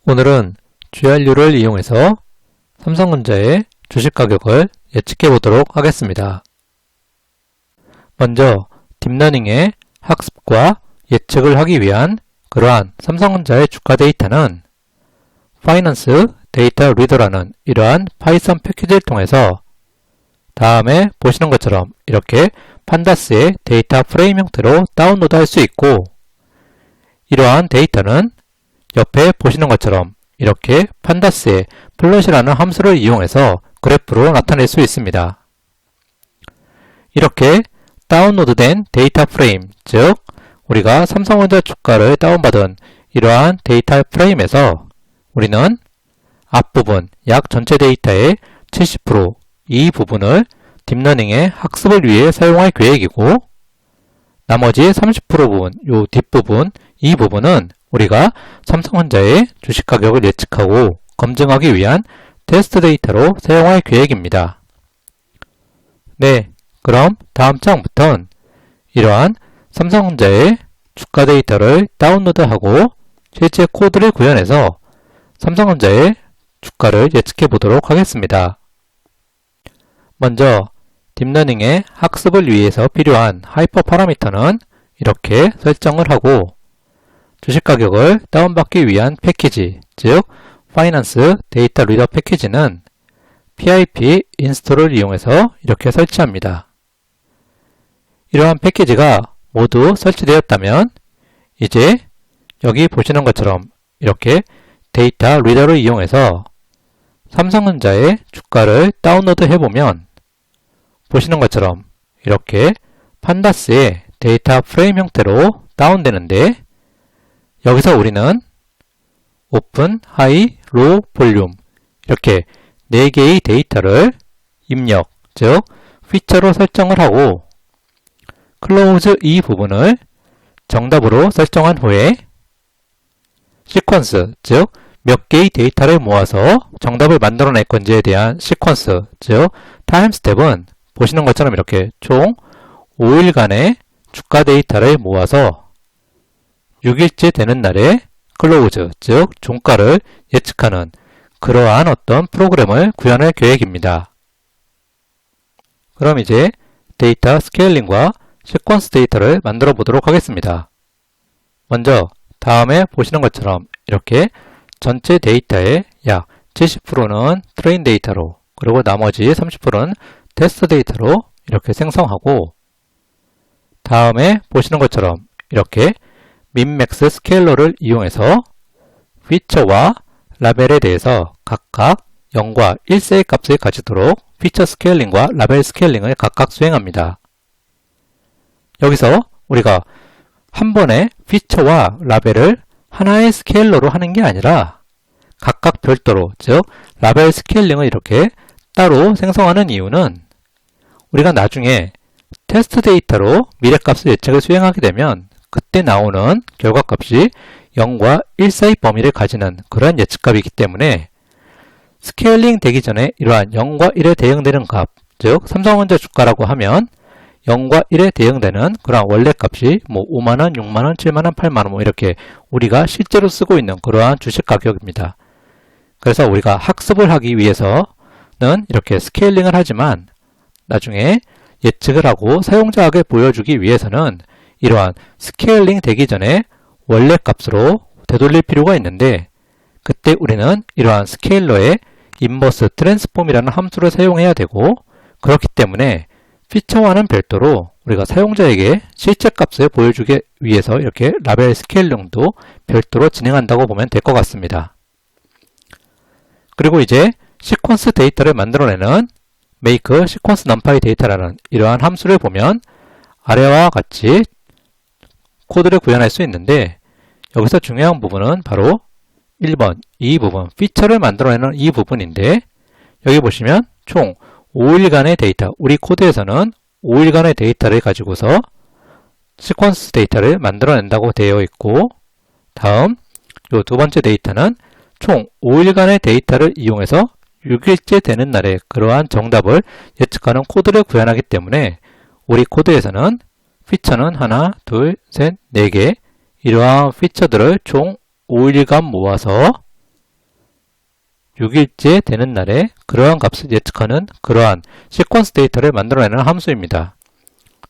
오늘은 GRU를 이용해서 삼성전자의 주식 가격을 예측해 보도록 하겠습니다. 먼저 딥러닝의 학습과 예측을 하기 위한 그러한 삼성전자의 주가 데이터는 파이낸스 데이터 리더라는 이러한 파이썬 패키지를 통해서 다음에 보시는 것처럼 이렇게 판다스의 데이터 프레임 형태로 다운로드 할 수 있고, 이러한 데이터는 옆에 보시는 것처럼 이렇게 판다스의 플롯이라는 함수를 이용해서 그래프로 나타낼 수 있습니다. 이렇게 다운로드된 데이터 프레임, 즉 우리가 삼성전자 주가를 다운받은 이러한 데이터 프레임에서 우리는 앞부분 약 전체 데이터의 70%, 이 부분을 딥러닝의 학습을 위해 사용할 계획이고, 나머지 30% 부분, 요 뒷부분, 이 부분은 우리가 삼성전자의 주식 가격을 예측하고 검증하기 위한 테스트 데이터로 사용할 계획입니다. 네, 그럼 다음 장부터는 이러한 삼성전자의 주가 데이터를 다운로드하고 실제 코드를 구현해서 삼성전자의 주가를 예측해 보도록 하겠습니다. 먼저 딥러닝의 학습을 위해서 필요한 하이퍼 파라미터는 이렇게 설정을 하고, 주식 가격을 다운받기 위한 패키지, 즉 파이낸스 데이터 리더 패키지는 pip 인스톨을 이용해서 이렇게 설치합니다. 이러한 패키지가 모두 설치되었다면 이제 여기 보시는 것처럼 이렇게 데이터 리더를 이용해서 삼성전자의 주가를 다운로드 해보면 보시는 것처럼 이렇게 판다스의 데이터 프레임 형태로 다운되는데, 여기서 우리는 오픈, 하이, 로우, 볼륨 이렇게 4개의 데이터를 입력, 즉 피처로 설정을 하고 클로즈 이 부분을 정답으로 설정한 후에 시퀀스, 즉 몇 개의 데이터를 모아서 정답을 만들어낼 건지에 대한 시퀀스, 즉 타임 스텝은 보시는 것처럼 이렇게 총 5일간의 주가 데이터를 모아서 6일째 되는 날에 클로즈, 즉 종가를 예측하는 그러한 어떤 프로그램을 구현할 계획입니다. 그럼 이제 데이터 스케일링과 시퀀스 데이터를 만들어 보도록 하겠습니다. 먼저 다음에 보시는 것처럼 이렇게 전체 데이터의 약 70%는 트레인 데이터로, 그리고 나머지 30%는 테스트 데이터로 이렇게 생성하고, 다음에 보시는 것처럼 이렇게 민맥스 스케일러를 이용해서 피처와 라벨에 대해서 각각 0과 1세의 값을 가지도록 피처 스케일링과 라벨 스케일링을 각각 수행합니다. 여기서 우리가 한 번에 피처와 라벨을 하나의 스케일러로 하는 게 아니라 각각 별도로, 즉 라벨 스케일링을 이렇게 따로 생성하는 이유는 우리가 나중에 테스트 데이터로 미래값을 예측을 수행하게 되면 그때 나오는 결과값이 0과 1 사이 범위를 가지는 그러한 예측값이기 때문에 스케일링 되기 전에 이러한 0과 1에 대응되는 값, 즉 삼성전자 주가라고 하면 0과 1에 대응되는 그러한 원래값이 뭐 5만원, 6만원, 7만원, 8만원 뭐 이렇게 우리가 실제로 쓰고 있는 그러한 주식 가격입니다. 그래서 우리가 학습을 하기 위해서는 이렇게 스케일링을 하지만 나중에 예측을 하고 사용자에게 보여주기 위해서는 이러한 스케일링 되기 전에 원래 값으로 되돌릴 필요가 있는데, 그때 우리는 이러한 스케일러의 인버스 트랜스폼이라는 함수를 사용해야 되고, 그렇기 때문에 피처와는 별도로 우리가 사용자에게 실제 값을 보여주기 위해서 이렇게 라벨 스케일링도 별도로 진행한다고 보면 될 것 같습니다. 그리고 이제 시퀀스 데이터를 만들어내는 make sequence numpy 데이터라는 이러한 함수를 보면 아래와 같이 코드를 구현할 수 있는데, 여기서 중요한 부분은 바로 1번 이 부분, 피처를 만들어내는 이 부분인데, 여기 보시면 총 5일간의 데이터, 우리 코드에서는 5일간의 데이터를 가지고서 시퀀스 데이터를 만들어낸다고 되어 있고, 다음 요 두 번째 데이터는 총 5일간의 데이터를 이용해서 6일째 되는 날에 그러한 정답을 예측하는 코드를 구현하기 때문에 우리 코드에서는 피처는 하나, 둘, 셋, 4개 이러한 피처들을 총 5일간 모아서 6일째 되는 날에 그러한 값을 예측하는 그러한 시퀀스 데이터를 만들어내는 함수입니다.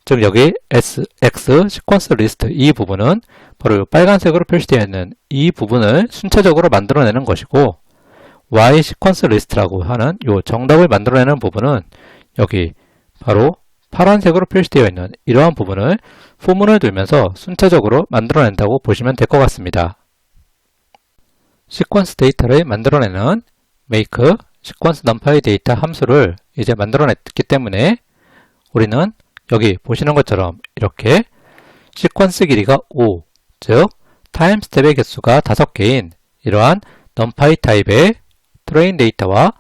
즉 여기 x 시퀀스 리스트 이 부분은 바로 빨간색으로 표시되어 있는 이 부분을 순차적으로 만들어내는 것이고 y 시퀀스 리스트라고 하는 이 정답을 만들어내는 부분은 여기 바로 파란색으로 표시되어 있는 이러한 부분을 포문을 두면서 순차적으로 만들어낸다고 보시면 될 것 같습니다. 시퀀스 데이터를 만들어내는 make 시퀀스 numpy 데이터 함수를 이제 만들어냈기 때문에 우리는 여기 보시는 것처럼 이렇게 시퀀스 길이가 5, 즉 타임 스텝의 개수가 5개인 이러한 numpy 타입의 트레인 데이터와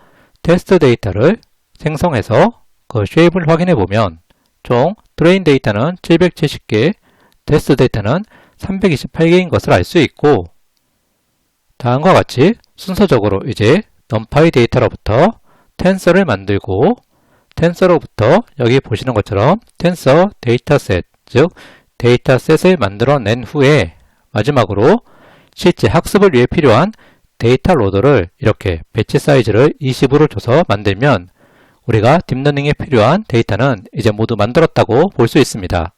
테스트 데이터를 생성해서 그 쉐입을 확인해 보면 총 트레인 데이터는 770개, 테스트 데이터는 328개인 것을 알 수 있고 다음과 같이 순서적으로 이제 numpy 데이터로부터 텐서를 만들고 텐서로부터 여기 보시는 것처럼 텐서 데이터셋, 즉 데이터셋을 만들어낸 후에 마지막으로 실제 학습을 위해 필요한 데이터 로더를 이렇게 배치 사이즈를 20으로 줘서 만들면 우리가 딥러닝에 필요한 데이터는 이제 모두 만들었다고 볼 수 있습니다.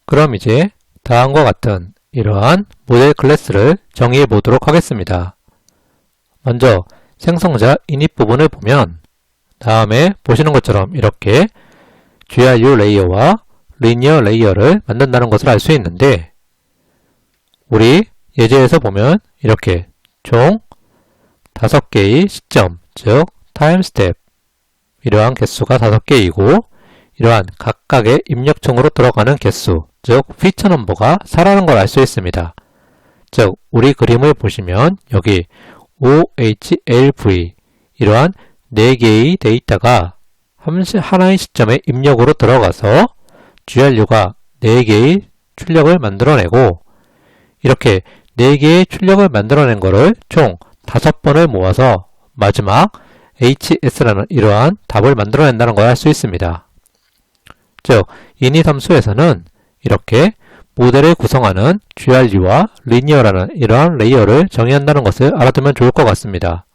그럼 이제 다음과 같은 이러한 모델 클래스를 정의해 보도록 하겠습니다. 먼저 생성자 init 부분을 보면 다음에 보시는 것처럼 이렇게 GRU 레이어와 리니어 레이어를 만든다는 것을 알 수 있는데 우리 예제에서 보면 이렇게 총 5개의 시점, 즉 타임 스텝 이러한 개수가 5개이고 이러한 각각의 입력층으로 들어가는 개수, 즉 피처 넘버가 4라는 걸 알 수 있습니다. 즉 우리 그림을 보시면 여기 OHLV 이러한 4개의 데이터가 하나의 시점에 입력으로 들어가서 GRU가 4개의 출력을 만들어내고 이렇게 4개의 출력을 만들어낸 것을 총 5번을 모아서 마지막 HS라는 이러한 답을 만들어낸다는 걸 알 수 있습니다. 즉 init 함수에서는 이렇게 모델을 구성하는 GRU와 리니어라는 이러한 레이어를 정의한다는 것을 알아두면 좋을 것 같습니다.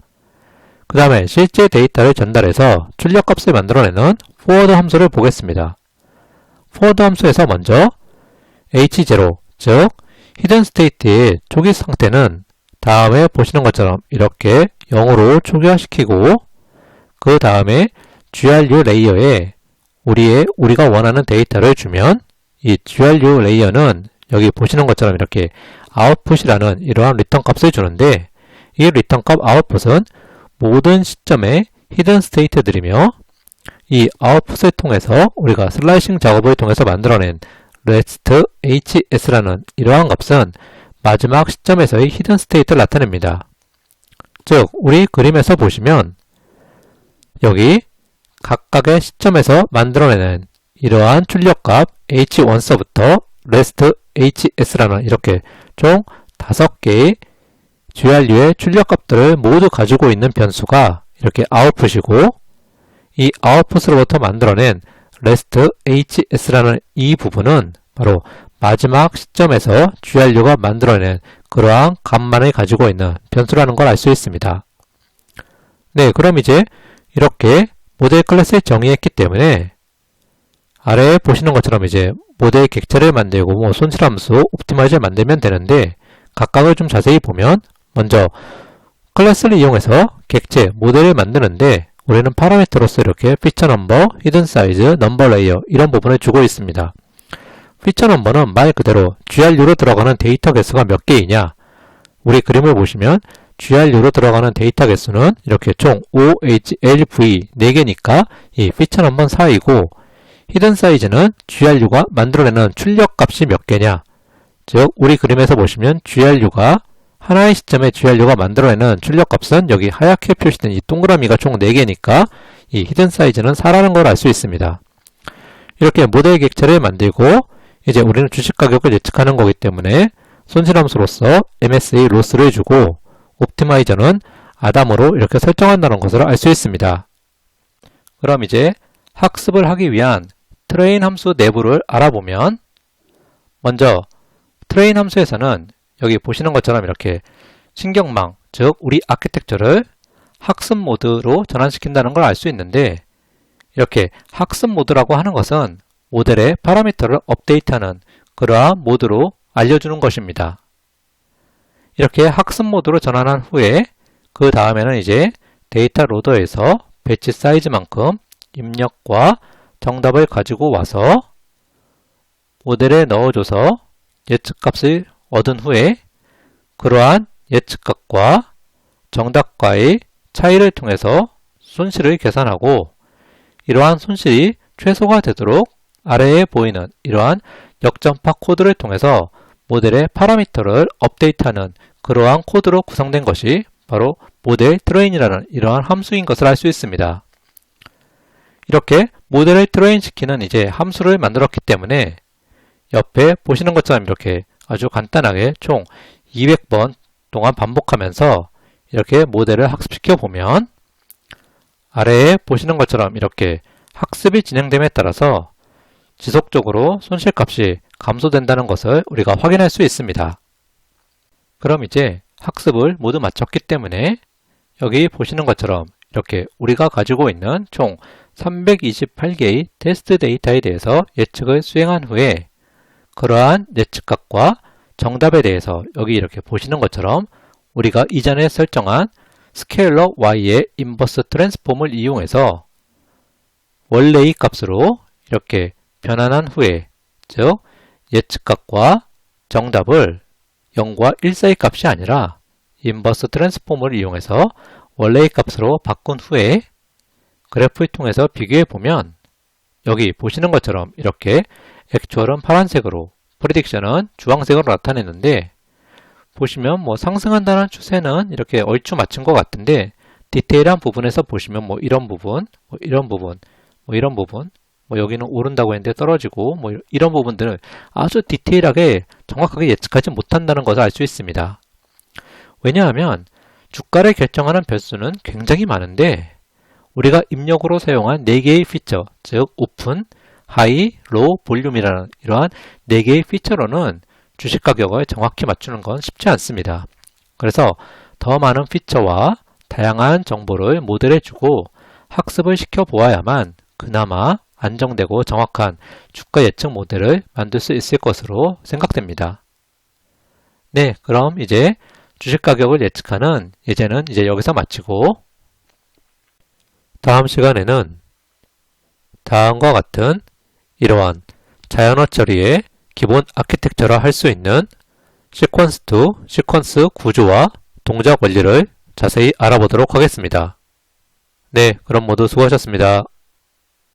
그 다음에 실제 데이터를 전달해서 출력값을 만들어내는 forward 함수를 보겠습니다. forward 함수에서 먼저 H0, 즉 히든 스테이트의 초기 상태는 다음에 보시는 것처럼 이렇게 0으로 초기화시키고 그 다음에 GRU 레이어에 우리가 원하는 데이터를 주면 이 GRU 레이어는 여기 보시는 것처럼 이렇게 output이라는 이러한 리턴 값을 주는데 이 리턴 값 output은 모든 시점의 히든 스테이트들이며 이 output을 통해서 우리가 슬라이싱 작업을 통해서 만들어낸 rest hs라는 이러한 값은 마지막 시점에서의 히든 스테이트를 나타냅니다. 즉 우리 그림에서 보시면 여기 각각의 시점에서 만들어내는 이러한 출력값 h1서부터 rest hs라는 이렇게 총 5개의 GRU의 출력값들을 모두 가지고 있는 변수가 이렇게 output이고 이 output으로부터 만들어낸 rest hs라는 이 부분은 바로 마지막 시점에서 GRU가 만들어낸 그러한 값만을 가지고 있는 변수라는 걸 알 수 있습니다. 네, 그럼 이제 이렇게 모델 클래스를 정의했기 때문에 아래에 보시는 것처럼 이제 모델 객체를 만들고 손실함수, 옵티마이저를 만들면 되는데 각각을 좀 자세히 보면 먼저 클래스를 이용해서 객체, 모델을 만드는데 우리는 파라미터로서 이렇게 피처 넘버, 히든 사이즈, 넘버 레이어 이런 부분을 주고 있습니다. 피처 넘버는 말 그대로 GRU로 들어가는 데이터 개수가 몇 개이냐 우리 그림을 보시면 GRU로 들어가는 데이터 개수는 이렇게 총 OHLV 4개니까 이 피처 넘버는 4이고 히든 사이즈는 GRU가 만들어내는 출력 값이 몇 개냐 즉 우리 그림에서 보시면 GRU가 하나의 시점에 GRU가 만들어내는 출력 값은 여기 하얗게 표시된 이 동그라미가 총 4개니까 이 히든 사이즈는 4라는 걸 알 수 있습니다. 이렇게 모델 객체를 만들고 이제 우리는 주식 가격을 예측하는 거기 때문에 손실함수로서 MSA 로스를 주고 옵티마이저는 아담으로 이렇게 설정한다는 것을 알 수 있습니다. 그럼 이제 학습을 하기 위한 트레인 함수 내부를 알아보면 먼저 트레인 함수에서는 여기 보시는 것처럼 이렇게 신경망, 즉 우리 아키텍처를 학습 모드로 전환시킨다는 걸 알 수 있는데, 이렇게 학습 모드라고 하는 것은 모델의 파라미터를 업데이트하는 그러한 모드로 알려주는 것입니다. 이렇게 학습 모드로 전환한 후에 그 다음에는 이제 데이터 로더에서 배치 사이즈만큼 입력과 정답을 가지고 와서 모델에 넣어줘서 예측값을 얻은 후에 그러한 예측값과 정답과의 차이를 통해서 손실을 계산하고, 이러한 손실이 최소가 되도록 아래에 보이는 이러한 역전파 코드를 통해서 모델의 파라미터를 업데이트하는 그러한 코드로 구성된 것이 바로 모델 트레인이라는 이러한 함수인 것을 알 수 있습니다. 이렇게 모델을 트레인 시키는 이제 함수를 만들었기 때문에 옆에 보시는 것처럼 이렇게 아주 간단하게 총 200번 동안 반복하면서 이렇게 모델을 학습시켜 보면 아래에 보시는 것처럼 이렇게 학습이 진행됨에 따라서 지속적으로 손실값이 감소된다는 것을 우리가 확인할 수 있습니다. 그럼 이제 학습을 모두 마쳤기 때문에 여기 보시는 것처럼 이렇게 우리가 가지고 있는 총 328개의 테스트 데이터에 대해서 예측을 수행한 후에 그러한 예측값과 정답에 대해서 여기 이렇게 보시는 것처럼 우리가 이전에 설정한 스케일러 y의 인버스 트랜스폼을 이용해서 원래의 값으로 이렇게 변환한 후에, 즉 예측값과 정답을 0과 1 사이 값이 아니라 인버스 트랜스폼을 이용해서 원래의 값으로 바꾼 후에 그래프를 통해서 비교해 보면 여기 보시는 것처럼 이렇게 액추얼은 파란색으로, 프리딕션은 주황색으로 나타내는데, 보시면 뭐 상승한다는 추세는 이렇게 얼추 맞춘 것 같은데 디테일한 부분에서 보시면 뭐 이런 부분, 뭐 이런 부분, 뭐 이런 부분, 뭐 여기는 오른다고 했는데 떨어지고 뭐 이런 부분들을 아주 디테일하게 정확하게 예측하지 못한다는 것을 알 수 있습니다. 왜냐하면 주가를 결정하는 변수는 굉장히 많은데 우리가 입력으로 사용한 4개의 피처, 즉 오픈, 하이, 로우, 볼륨이라는 이러한 4개의 피처로는 주식 가격을 정확히 맞추는 건 쉽지 않습니다. 그래서 더 많은 피처와 다양한 정보를 모델에 주고 학습을 시켜 보아야만 그나마 안정되고 정확한 주가 예측 모델을 만들 수 있을 것으로 생각됩니다. 네, 그럼 이제 주식 가격을 예측하는 예제는 이제 여기서 마치고 다음 시간에는 다음과 같은 이러한 자연어 처리의 기본 아키텍처라 할 수 있는 시퀀스 투 시퀀스 구조와 동작 원리를 자세히 알아보도록 하겠습니다. 네, 그럼 모두 수고하셨습니다.